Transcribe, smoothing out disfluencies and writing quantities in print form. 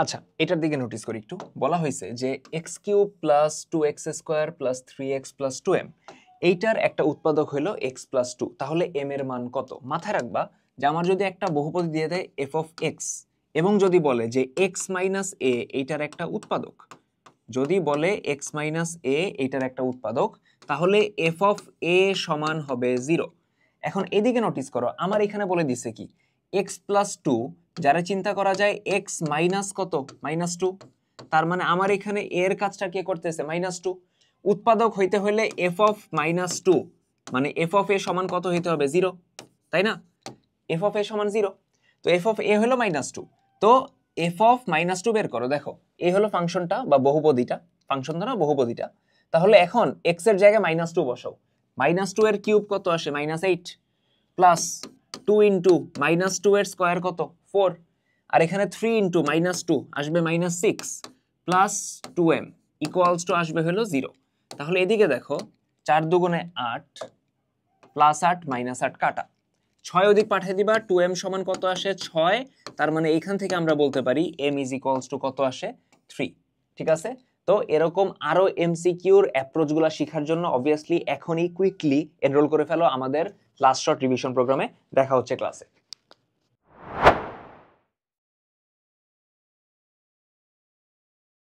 আচ্ছা, এটার দিকে নোটিস করি একটু। বলা হয়েছে যে x cube plus 2x² plus 3x plus 2m এইটার একটা উৎপাদক হলো x প্লাস 2। তাহলে m এর মান কত? মাথায় রাখবা যে আমার যদি একটা বহুপদী দিয়ে দেয় f অফ x এবং যদি বলে যে x মাইনাস a এইটার একটা উৎপাদক, যদি বলে x মাইনাস a এইটার একটা উৎপাদক, তাহলে f অফ a সমান হবে 0। এখন এদিকে নোটিস করো, আমার এখানে বলে দিছে কি x প্লাস 2, যারা চিন্তা করা যায় x মাইনাস কত, মাইনাস 2। তার মানে আমার এখানে a এর কাজটা কে করতেছে, মাইনাস 2। উৎপাদক হইতে হলে f অফ মাইনাস 2 মানে f অফ a সমান কত হইতে হবে, 0, তাই না? f অফ a সমান 0। তো f অফ a হলো মাইনাস 2। তো f অফ মাইনাস 2 বের করো। দেখো এই হলো ফাংশনটা বা বহুপদীটা, ফাংশন ধরো বহুপদীটা। তাহলে এখন x এর জায়গায় মাইনাস 2 বসাও। মাইনাস 2 এর কিউব কত আসে, মাইনাস 8, প্লাস 2 ইন্টু মাইনাস 2 এর স্কোয়ার কত, 4, আর এখানে 3 ইন্টু মাইনাস 2 আসবে minus 6, plus 2m equals to আসবে হলো 0। তাহলে এদিকে দেখো 4 দুগুণে 8, প্লাস 8 মাইনাস 8 কাটা, 6 ওদিক পাঠিয়ে দিবা, 2m সমান কত আসে, 6। তার মানে এইখান থেকে আমরা বলতে পারি m ইজ ইকুয়ালস টু কত আসে, 3। ঠিক আছে? তো এরকম আরো এমসিকিউর অ্যাপ্রোচগুলো শেখার জন্য অবভিয়াসলি এখনই কুইকলি এনরোল করে ফেলো আমাদের লাস্ট শর্ট রিভিশন প্রোগ্রামে। দেখা হচ্ছে ক্লাসে।